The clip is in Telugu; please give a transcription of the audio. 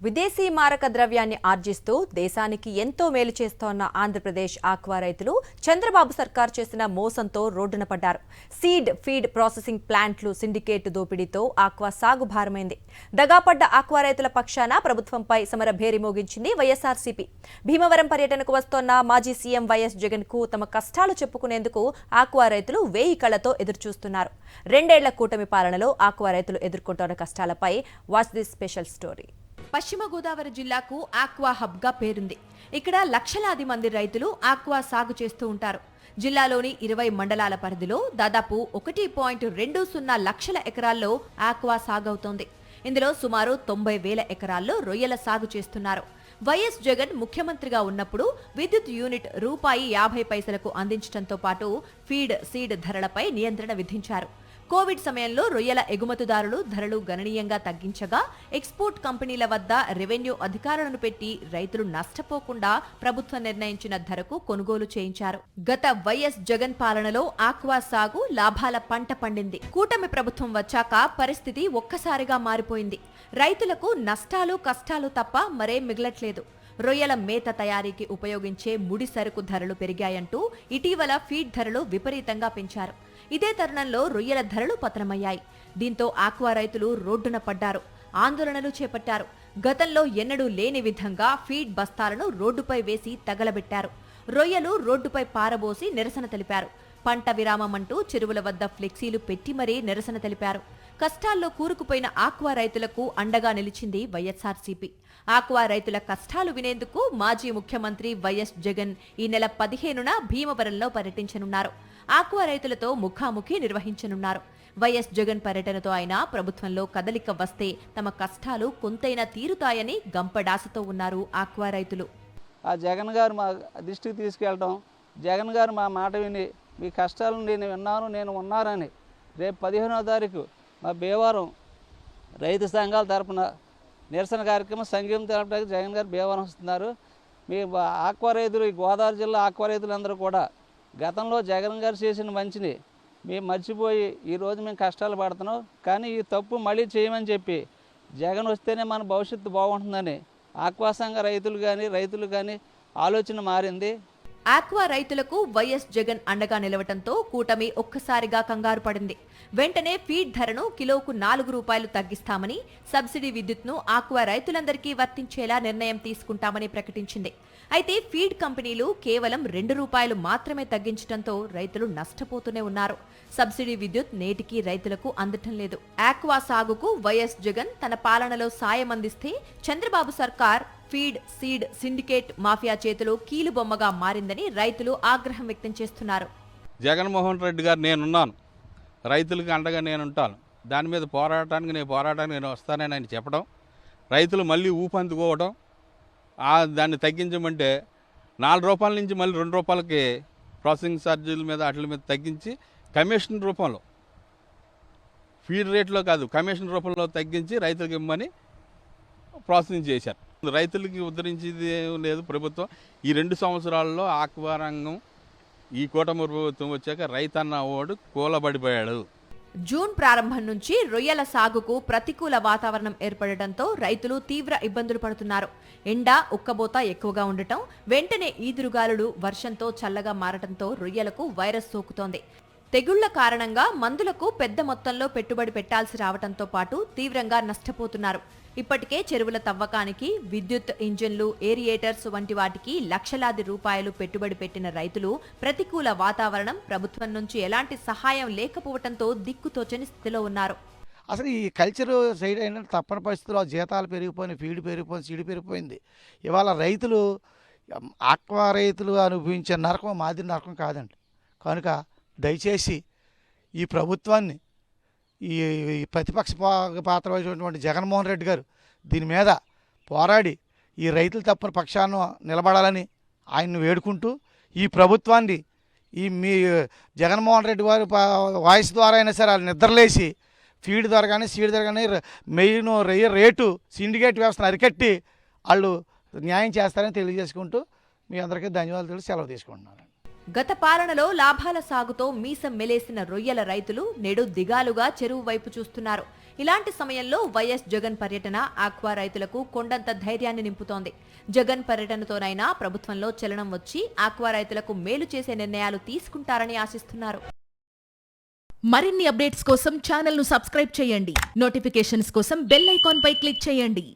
విదేశీ మారక ద్రవ్యాన్ని ఆర్జిస్తూ దేశానికి ఎంతో మేలు చేస్తోన్న ఆంధ్రప్రదేశ్ ఆక్వా రైతులు చంద్రబాబు సర్కార్ చేసిన మోసంతో రోడ్డున పడ్డారు. సీడ్ ఫీడ్ ప్రాసెసింగ్ ప్లాంట్లు సిండికేట్ దోపిడీతో ఆక్వా సాగు భారమైంది. దగాపడ్డ ఆక్వా రైతుల పక్షాన ప్రభుత్వంపై సమర భేరి మోగించింది వైఎస్ఆర్సీపీ. భీమవరం పర్యటనకు వస్తోన్న మాజీ సీఎం వైఎస్ జగన్ కు తమ కష్టాలు చెప్పుకునేందుకు ఆక్వా రైతులు వేయి కళ్లతో ఎదురుచూస్తున్నారు. 2 ఏళ్ల కూటమి పాలనలో ఆక్వా రైతులు ఎదుర్కొంటున్న కష్టాలపై వాచ్ దిస్ స్పెషల్ స్టోరీ. పశ్చిమ గోదావరి జిల్లాకు ఆక్వా హబ్ గా పేరుంది. ఇక్కడ లక్షలాది మంది రైతులు ఆక్వా సాగు చేస్తూ ఉంటారు. జిల్లాలోని 20 మండలాల పరిధిలో దాదాపు 1.20 లక్షల ఎకరాల్లో ఆక్వా సాగవుతోంది. ఇందులో సుమారు 90,000 ఎకరాల్లో రొయ్యల సాగు చేస్తున్నారు. వైఎస్ జగన్ ముఖ్యమంత్రిగా ఉన్నప్పుడు విద్యుత్ యూనిట్ ₹50 అందించడంతో పాటు ఫీడ్ సీడ్ ధరలపై నియంత్రణ విధించారు. కోవిడ్ సమయంలో రొయ్యల ఎగుమతిదారులు ధరలు గణనీయంగా తగ్గించగా ఎక్స్పోర్ట్ కంపెనీల వద్ద రెవెన్యూ అధికారులను పెట్టి రైతులు నష్టపోకుండా ప్రభుత్వం నిర్ణయించిన ధరకు కొనుగోలు చేయించారు. గత వైఎస్ జగన్ పాలనలో ఆక్వా సాగు లాభాల పంట పండింది. కూటమి ప్రభుత్వం వచ్చాక పరిస్థితి ఒక్కసారిగా మారిపోయింది. రైతులకు నష్టాలు కష్టాలు తప్ప మరేం మిగలట్లేదు. రొయ్యల మేత తయారీకి ఉపయోగించే ముడి సరుకు ధరలు పెరిగాయంటూ ఇటీవల ఫీడ్ ధరలు విపరీతంగా పెంచారు. ఇదే తరుణంలో రొయ్యల ధరలు పతనమయ్యాయి. దీంతో ఆక్వా రైతులు రోడ్డున పడ్డారు. ఆందోళనలు చేపట్టారు. గతంలో ఎన్నడూ లేని విధంగా ఫీడ్ బస్తాలను రోడ్డుపై వేసి తగలబెట్టారు. రొయ్యలు రోడ్డుపై పారబోసి నిరసన తెలిపారు. పంట విరామమంటూ చెరువుల వద్ద ఫ్లెక్సీలు పెట్టి మరీ నిరసన తెలిపారు. కష్టాల్లో కూరుకుపోయిన ఆక్వా రైతులకు అండగా నిలిచింది వైఎస్ఆర్సీపీ. ఆక్వా రైతుల కష్టాలు వినేందుకు మాజీ ముఖ్యమంత్రి వైఎస్ జగన్ ఈ నెల 15న భీమవరంలో పర్యటించనున్నారు. ఆక్వా రైతులతో ముఖాముఖి నిర్వహించనున్నారు. వైఎస్ జగన్ పర్యటనతో అయినా ప్రభుత్వంలో కదలిక వస్తే తమ కష్టాలు కొంతైనా తీరుతాయని గంపడాసతో ఉన్నారు ఆక్వా రైతులు. ఆ జగన్ గారు మా దృష్టికి తీసుకెళ్ళడం, జగన్ గారు మా మాట విని మీ కష్టాలను నేను విన్నాను, నేను ఉన్నానని రేపు 15వ తారీఖు మా భీమవరం రైతు సంఘాల తరపున నిరసన కార్యక్రమం సంఘం తెలపడానికి జగన్ గారు భీమవరం వస్తున్నారు. మీ ఆక్వా రైతులు, ఈ గోదావరి జిల్లా ఆక్వా రైతులందరూ కూడా గతంలో జగన్ గారు చేసిన మంచిని మేము మర్చిపోయి ఈరోజు మేము కష్టాలు పడుతున్నాం. కానీ ఈ తప్పు మళ్ళీ చేయమని చెప్పి జగన్ వస్తేనే మన భవిష్యత్తు బాగుంటుందని ఆక్వా సంఘ రైతులు కానీ ఆలోచన మారింది. ఆక్వా రైతులకు వైఎస్ జగన్ అండగా నిలవటంతో కూటమి ఒక్కసారిగా కంగారు పడింది. వెంటనే ఫీడ్ ధరను కిలోకు ₹4 తగ్గిస్తామని, సబ్సిడీ విద్యుత్ను ఆక్వా రైతులందరికీ వర్తించేలా నిర్ణయం తీసుకుంటామని ప్రకటించింది. అయితే ఫీడ్ కంపెనీలు కేవలం ₹2 మాత్రమే తగ్గించడంతో రైతులు నష్టపోతూనే ఉన్నారు. సబ్సిడీ విద్యుత్ నేటికీ రైతులకు అందటం లేదు. ఆక్వా సాగుకు వైఎస్ జగన్ తన పాలనలో సాయం అందిస్తే చంద్రబాబు సర్కార్ ఫీడ్ సీడ్ సిండికేట్ మాఫియా చేతిలో కీలుబొమ్మగా మారిందని రైతులు ఆగ్రహం వ్యక్తం చేస్తున్నారు. జగన్మోహన్ రెడ్డి గారు నేనున్నాను, రైతులకు అండగా నేనుంటాను, దాని మీద పోరాటానికి నేను వస్తానని ఆయన చెప్పడం, రైతులు మళ్ళీ ఊపందుకోవడం, దాన్ని తగ్గించమంటే ₹4 నుంచి మళ్ళీ ₹2 ప్రాసెసింగ్ ఛార్జీల మీద వాటి మీద తగ్గించి కమిషన్ రూపంలో, ఫీడ్ రేట్లో కాదు కమిషన్ రూపంలో తగ్గించి రైతులకు ఇమ్మని ప్రాసెసింగ్ చేశారు. రైతులకి ఉద్ధరించేది లేదు ప్రభుత్వం. ఈ 2 సంవత్సరాల్లో ఆక్వా రంగం ఈ కూటమి ప్రభుత్వం వచ్చాక రైతన్న ఓడు కూలబడిపోయాడు. జూన్ ప్రారంభం నుంచి రొయ్యల సాగుకు ప్రతికూల వాతావరణం ఏర్పడటంతో రైతులు తీవ్ర ఇబ్బందులు పడుతున్నారు. ఎండ, ఉక్కబోత ఎక్కువగా ఉండటం, వెంటనే ఈదురుగాలులు, వర్షంతో చల్లగా మారటంతో రొయ్యలకు వైరస్ సోకుతోంది. తెగుళ్ల కారణంగా మందులకు పెద్ద మొత్తంలో పెట్టుబడి పెట్టాల్సి రావడంతో పాటు తీవ్రంగా నష్టపోతున్నారు. ఇప్పటికే చెరువుల తవ్వకానికి విద్యుత్ ఇంజన్లు, ఏరియేటర్స్ వంటి వాటికి లక్షలాది రూపాయలు పెట్టుబడి పెట్టిన రైతులు ప్రతికూల వాతావరణం, ప్రభుత్వం నుంచి ఎలాంటి సహాయం లేకపోవడంతో దిక్కుతోచని స్థితిలో ఉన్నారు. అసలు ఈ కల్చర్ సైడ్ అయిన తప్పని పరిస్థితుల్లో జీతాలు పెరిగిపోయినాయి, ఫీడ్ పెరిగిపోయింది, సీడ్ పెరిగిపోయింది. ఇవాళ రైతులు, ఆక్వా రైతులు అనుభవించే నరకం మాదిరి నరకం కాదండి. కనుక దయచేసి ఈ ప్రభుత్వాన్ని, ఈ ప్రతిపక్ష పాత్ర వహించినటువంటి జగన్మోహన్ రెడ్డి గారు దీని మీద పోరాడి ఈ రైతుల తప్పున పక్షాన నిలబడాలని ఆయన్ని వేడుకుంటూ, ఈ ప్రభుత్వాన్ని మీ జగన్మోహన్ రెడ్డి వారి వాయిస్ ద్వారా అయినా సరే వాళ్ళు నిద్రలేసి ఫీడ్ ద్వారా కానీ సీడ్ ద్వారా కానీ మెయిన్ రేటు సిండికేట్ వ్యవస్థను అరికట్టి వాళ్ళు న్యాయం చేస్తారని తెలియజేసుకుంటూ మీ అందరికీ ధన్యవాదాలు తెలిసి సెలవు తీసుకుంటున్నాను. గత పాలనలో లాభాల సాగుతో మీసం మెలేసిన రొయ్యల రైతులు నేడు దిగాలుగా చెరువు వైపు చూస్తున్నారు. ఇలాంటి సమయంలో వైఎస్ జగన్ పర్యటన ఆక్వా రైతులకు కొండంత ధైర్యాన్ని నింపుతోంది. జగన్ పర్యటనతోనైనా ప్రభుత్వంలో చలనం వచ్చి ఆక్వా రైతులకు మేలు చేసే నిర్ణయాలు తీసుకుంటారని ఆశిస్తున్నారు. మరిన్ని అప్డేట్స్ కోసం ఛానల్ ను సబ్స్క్రైబ్ చేయండి. నోటిఫికేషన్స్ కోసం బెల్ ఐకాన్ పై క్లిక్ చేయండి.